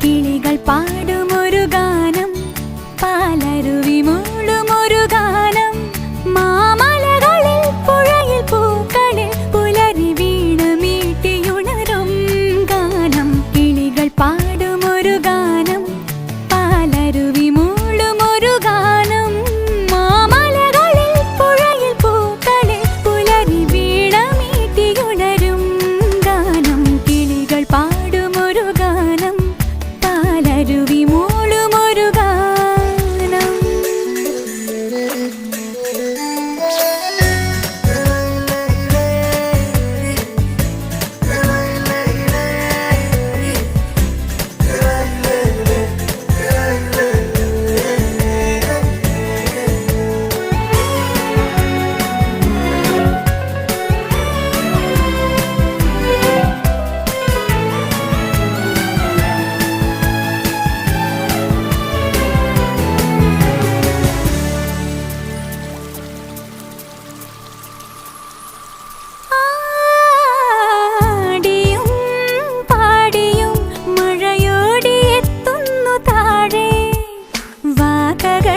കിളികൾ പാടുമൊരു ഗാനം, പാലരുവി മൂളുമൊരു ഗാനം, മാമലകളിൽ പുഴയിൽ പൂക്കളിൽ പുലരി വീണ മീട്ടിയുണരും ഗാനം. കിളികൾ പാടുമൊരു ഗാനം, പാലരുവി മൂളുമൊരു ഗാനം, മാമലകളിൽ പുഴയിൽ പൂക്കളിൽ പുലരി വീണ മീട്ടിയുണരും ഗാനം. കിളികൾ പാടുമൊരു ഗാനം, പാലരുവി മൂളുമൊരു ഗാനം. ആടിയും പാടിയും മഴയോടി എത്തുന്നു താഴെ, വാകകൾ